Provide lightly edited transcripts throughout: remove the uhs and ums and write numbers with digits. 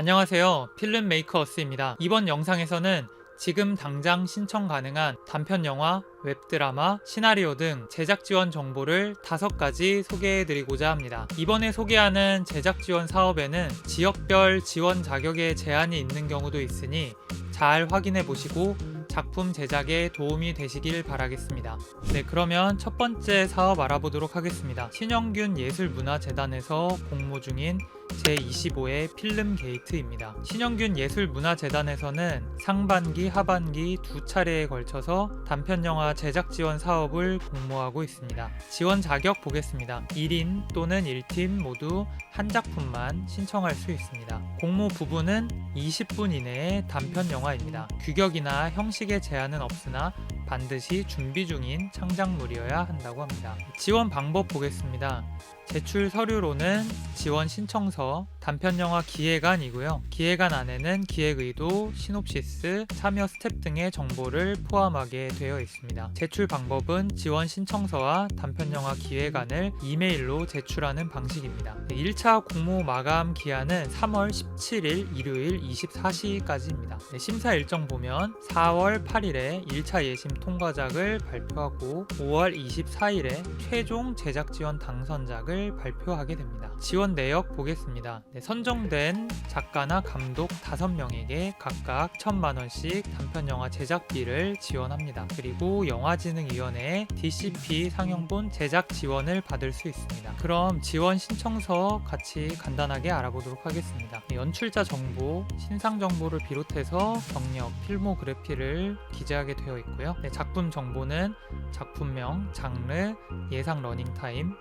안녕하세요. 필름 메이커어스입니다. 이번 영상에서는 지금 당장 신청 가능한 단편 영화, 웹드라마, 시나리오 등 제작 지원 정보를 5가지 소개해드리고자 합니다. 이번에 소개하는 제작 지원 사업에는 지역별 지원 자격에 제한이 있는 경우도 있으니 잘 확인해 보시고 작품 제작에 도움이 되시길 바라겠습니다. 네, 그러면 첫 번째 사업 알아보도록 하겠습니다. 신영균 예술문화재단에서 공모 중인 제25회 필름 게이트입니다. 신영균 예술문화재단에서는 상반기, 하반기 두 차례에 걸쳐서 단편영화 제작 지원 사업을 공모하고 있습니다. 지원 자격 보겠습니다. 1인 또는 1팀 모두 한 작품만 신청할 수 있습니다. 공모 부분은 20분 이내의 단편영화입니다. 규격이나 형식에 제한은 없으나 반드시 준비 중인 창작물이어야 한다고 합니다. 지원 방법 보겠습니다. 제출 서류로는 지원 신청서, 단편영화 기획안이고요. 기획안 안에는 기획의도, 시놉시스, 참여 스텝 등의 정보를 포함하게 되어 있습니다. 제출 방법은 지원 신청서와 단편영화 기획안을 이메일로 제출하는 방식입니다. 1차 공모 마감 기한은 3월 17일 일요일 24시까지입니다. 심사 일정 보면 4월 8일에 1차 예심 통과작을 발표하고 5월 24일에 최종 제작 지원 당선작을 발표하게 됩니다. 지원 내역 보겠습니다. 선정된 작가나 감독 5명에게 각각 1,000만원씩 단편영화 제작비를 지원합니다. 그리고 영화진흥위원회에 DCP 상영본 제작 지원을 받을 수 있습니다. 그럼 지원 신청서 같이 간단하게 알아보도록 하겠습니다. 연출자 정보, 신상 정보를 비롯해서 경력, 필모그래피를 기재하게 되어 있고요. 작품 정보는 작품명, 장르, 예상 러닝타임,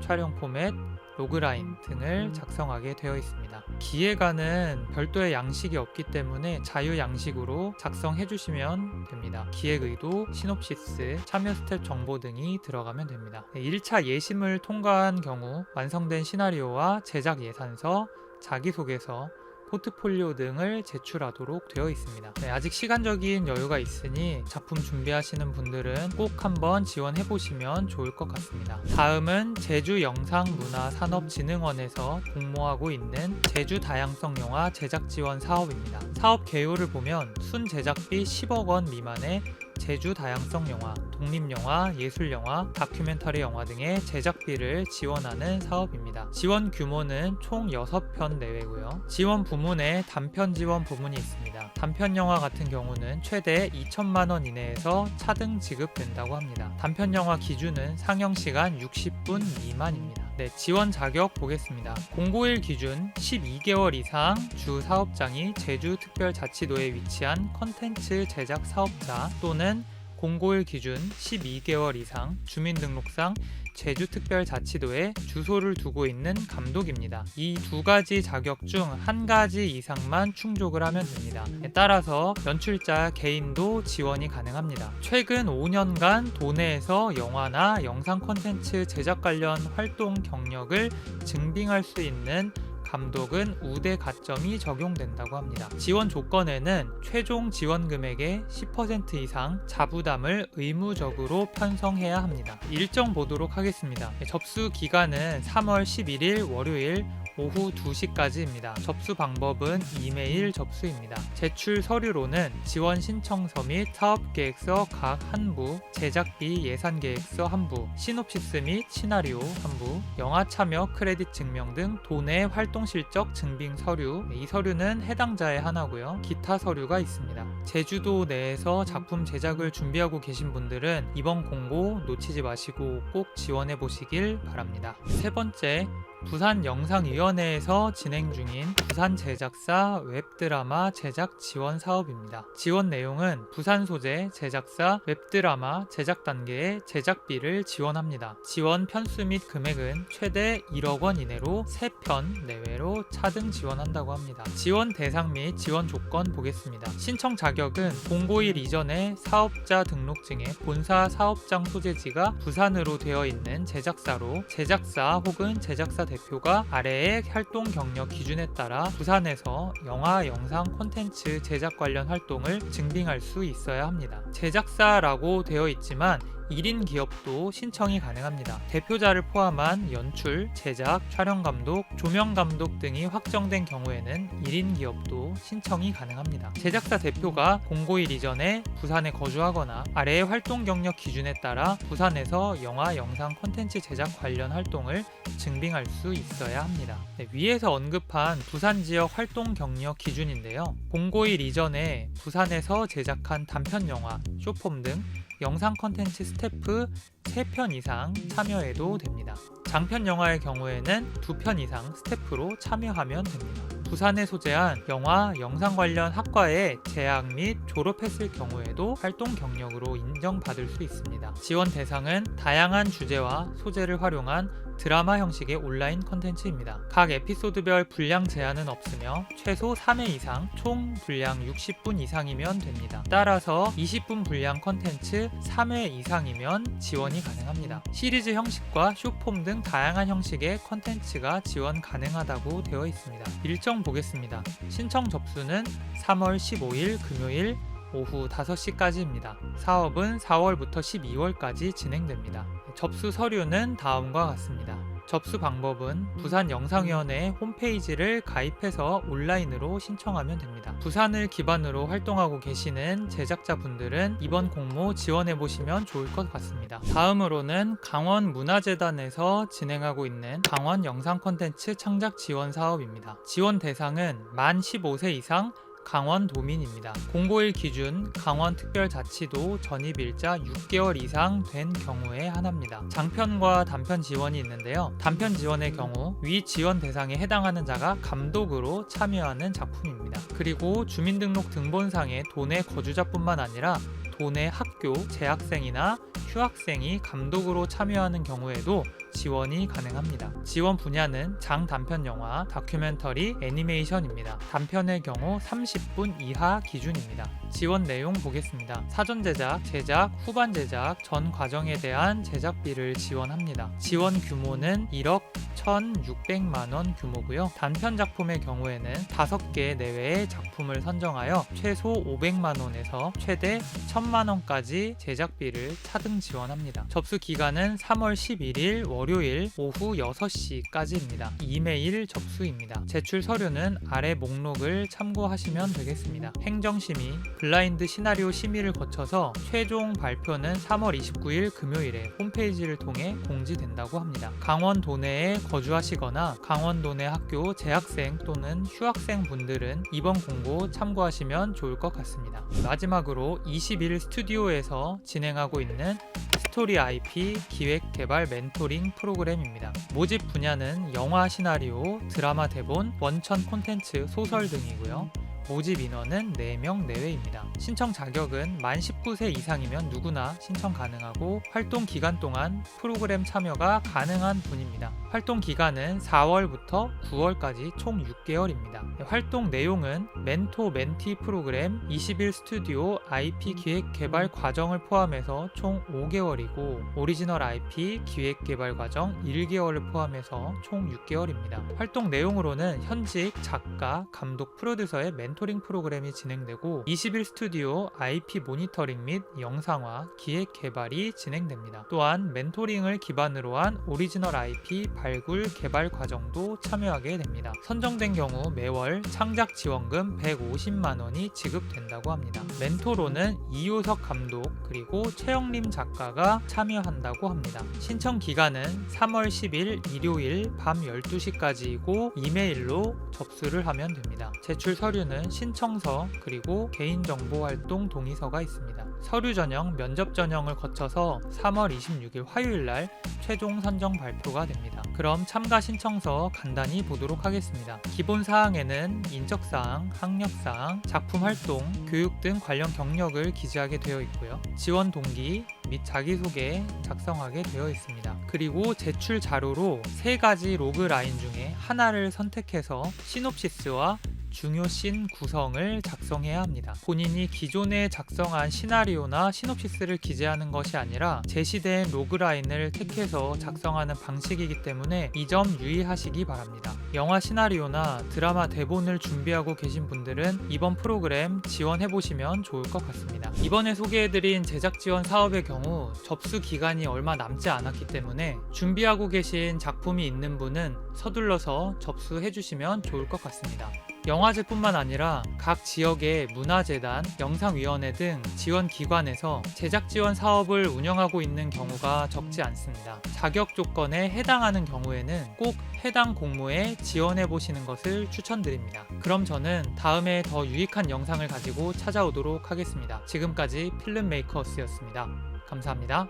촬영 포맷, 로그라인 등을 작성하게 되어 있습니다. 기획안은 별도의 양식이 없기 때문에 자유 양식으로 작성해 주시면 됩니다. 기획의도, 시놉시스, 참여 스텝 정보 등이 들어가면 됩니다. 1차 예심을 통과한 경우 완성된 시나리오와 제작 예산서, 자기소개서, 포트폴리오 등을 제출하도록 되어 있습니다. 아직 시간적인 여유가 있으니 작품 준비하시는 분들은 꼭 한번 지원해 보시면 좋을 것 같습니다. 다음은 제주영상문화산업진흥원에서 공모하고 있는 제주 다양성 영화 제작 지원 사업입니다. 사업 개요를 보면 순 제작비 10억 원 미만의 제주 다양성 영화, 독립영화, 예술영화, 다큐멘터리 영화 등의 제작비를 지원하는 사업입니다. 지원 규모는 총 6편 내외고요. 지원 부문에 단편 지원 부문이 있습니다. 단편 영화 같은 경우는 최대 2천만원 이내에서 차등 지급된다고 합니다. 단편 영화 기준은 상영시간 60분 미만입니다. 지원 자격 보겠습니다. 공고일 기준 12개월 이상 주 사업장이 제주특별자치도에 위치한 컨텐츠 제작 사업자 또는 공고일 기준 12개월 이상 주민등록상 제주특별자치도에 주소를 두고 있는 감독입니다. 이 2가지 자격 중 1가지 이상만 충족을 하면 됩니다. 따라서 연출자 개인도 지원이 가능합니다. 최근 5년간 도내에서 영화나 영상 콘텐츠 제작 관련 활동 경력을 증빙할 수 있는 감독은 우대 가점이 적용된다고 합니다. 지원 조건에는 최종 지원 금액의 10% 이상 자부담을 의무적으로 편성해야 합니다. 일정 보도록 하겠습니다. 접수 기간은 3월 11일 월요일 오후 2시까지입니다. 접수 방법은 이메일 접수입니다. 제출 서류로는 지원 신청서 및 사업계획서 각 한 부, 제작비 예산계획서 한 부, 시놉시스 및 시나리오 한 부, 영화 참여 크레딧 증명 등 도내 활동 실적 증빙 서류, 이 서류는 해당자에 하나고요. 기타 서류가 있습니다. 제주도 내에서 작품 제작을 준비하고 계신 분들은 이번 공고 놓치지 마시고 꼭 지원해 보시길 바랍니다. 세 번째, 부산영상위원회에서 진행 중인 부산제작사 웹드라마 제작 지원 사업입니다. 지원 내용은 부산 소재 제작사 웹드라마 제작 단계의 제작비를 지원합니다. 지원 편수 및 금액은 최대 1억 원 이내로 3편 내외로 차등 지원한다고 합니다. 지원 대상 및 지원 조건 보겠습니다. 신청 자격은 공고일 이전에 사업자 등록증에 본사 사업장 소재지가 부산으로 되어 있는 제작사로 제작사 혹은 제작사 대표가 아래의 활동 경력 기준에 따라 부산에서 영화, 영상, 콘텐츠 제작 관련 활동을 증빙할 수 있어야 합니다. 제작사라고 되어 있지만 1인 기업도 신청이 가능합니다. 대표자를 포함한 연출, 제작, 촬영 감독, 조명 감독 등이 확정된 경우에는 1인 기업도 신청이 가능합니다. 제작사 대표가 공고일 이전에 부산에 거주하거나 아래의 활동 경력 기준에 따라 부산에서 영화, 영상 콘텐츠 제작 관련 활동을 증빙할 수 있어야 합니다. 위에서 언급한 부산 지역 활동 경력 기준인데요. 공고일 이전에 부산에서 제작한 단편 영화, 쇼폼 등 영상 콘텐츠 스태프 3편 이상 참여해도 됩니다. 장편 영화의 경우에는 2편 이상 스태프로 참여하면 됩니다. 부산에 소재한 영화, 영상 관련 학과에 재학 및 졸업했을 경우에도 활동 경력으로 인정받을 수 있습니다. 지원 대상은 다양한 주제와 소재를 활용한 드라마 형식의 온라인 콘텐츠입니다. 각 에피소드별 분량 제한은 없으며 최소 3회 이상 총 분량 60분 이상이면 됩니다. 따라서 20분 분량 콘텐츠 3회 이상이면 지원이 가능합니다. 시리즈 형식과 쇼폼 등 다양한 형식의 콘텐츠가 지원 가능하다고 되어 있습니다. 일정 보겠습니다. 신청 접수는 3월 15일 금요일 오후 5시까지입니다. 사업은 4월부터 12월까지 진행됩니다. 접수 서류는 다음과 같습니다. 접수 방법은 부산영상위원회 홈페이지를 가입해서 온라인으로 신청하면 됩니다. 부산을 기반으로 활동하고 계시는 제작자분들은 이번 공모 지원해보시면 좋을 것 같습니다. 다음으로는 강원문화재단에서 진행하고 있는 강원 영상 콘텐츠 창작 지원 사업입니다. 지원 대상은 만 15세 이상 강원도민입니다. 공고일 기준 강원특별자치도 전입일자 6개월 이상 된 경우에 한합니다. 장편과 단편 지원이 있는데요. 단편 지원의 경우 위 지원 대상에 해당하는 자가 감독으로 참여하는 작품입니다. 그리고 주민등록 등본상의 도내 거주자뿐만 아니라 도내 학교, 재학생이나 휴학생이 감독으로 참여하는 경우에도 지원이 가능합니다. 지원 분야는 장단편 영화, 다큐멘터리, 애니메이션입니다. 단편의 경우 30분 이하 기준입니다. 지원 내용 보겠습니다. 사전 제작, 제작, 후반 제작, 전 과정에 대한 제작비를 지원합니다. 지원 규모는 1억 1,600만 원 규모고요. 단편 작품의 경우에는 5개 내외의 작품을 선정하여 최소 500만 원에서 최대 1,000만 원까지 제작비를 차등 지원합니다. 접수 기간은 3월 11일 월요일 오후 6시까지입니다. 이메일 접수입니다. 제출 서류는 아래 목록을 참고하시면 되겠습니다. 행정심의, 블라인드 시나리오 심의를 거쳐서 최종 발표는 3월 29일 금요일에 홈페이지를 통해 공지된다고 합니다. 강원도 내에 거주하시거나 강원도 내 학교 재학생 또는 휴학생 분들은 이번 공고 참고하시면 좋을 것 같습니다. 마지막으로 21 스튜디오에서 진행하고 있는 스토리 IP 기획 개발 멘토링 프로그램입니다. 모집 분야는 영화 시나리오, 드라마 대본, 원천 콘텐츠, 소설 등이고요. 모집 인원은 4명 내외입니다. 신청 자격은 만 19세 이상이면 누구나 신청 가능하고 활동 기간 동안 프로그램 참여가 가능한 분입니다. 활동 기간은 4월부터 9월까지 총 6개월입니다. 활동 내용은 멘토 멘티 프로그램 21 스튜디오 IP 기획 개발 과정을 포함해서 총 5개월이고 오리지널 IP 기획 개발 과정 1개월을 포함해서 총 6개월입니다. 활동 내용으로는 현직 작가, 감독, 프로듀서의 멘토링 프로그램이 진행되고 21 스튜디오 IP 모니터링 및 영상화, 기획 개발이 진행됩니다. 또한 멘토링을 기반으로 한 오리지널 IP 발굴 개발 과정도 참여하게 됩니다. 선정된 경우 매월 창작 지원금 150만 원이 지급된다고 합니다. 멘토로는 이효석 감독 그리고 최영림 작가가 참여한다고 합니다. 신청 기간은 3월 10일 일요일 밤 12시까지이고 이메일로 접수를 하면 됩니다. 제출 서류는 신청서 그리고 개인정보 활동 동의서가 있습니다. 서류 전형, 면접 전형을 거쳐서 3월 26일 화요일날 최종 선정 발표가 됩니다. 그럼 참가 신청서 간단히 보도록 하겠습니다. 기본 사항에는 인적사항, 학력사항, 작품 활동, 교육 등 관련 경력을 기재하게 되어 있고요. 지원 동기 및 자기소개 작성하게 되어 있습니다. 그리고 제출 자료로 3가지 로그 라인 중에 하나를 선택해서 시놉시스와 중요 씬 구성을 작성해야 합니다. 본인이 기존에 작성한 시나리오나 시놉시스를 기재하는 것이 아니라 제시된 로그라인을 택해서 작성하는 방식이기 때문에 이 점 유의하시기 바랍니다. 영화 시나리오나 드라마 대본을 준비하고 계신 분들은 이번 프로그램 지원해보시면 좋을 것 같습니다. 이번에 소개해드린 제작 지원 사업의 경우 접수 기간이 얼마 남지 않았기 때문에 준비하고 계신 작품이 있는 분은 서둘러서 접수해주시면 좋을 것 같습니다. 영화제뿐만 아니라 각 지역의 문화재단, 영상위원회 등 지원기관에서 제작 지원 사업을 운영하고 있는 경우가 적지 않습니다. 자격 조건에 해당하는 경우에는 꼭 해당 공모에 지원해 보시는 것을 추천드립니다. 그럼 저는 다음에 더 유익한 영상을 가지고 찾아오도록 하겠습니다. 지금까지 필름메이커스였습니다. 감사합니다.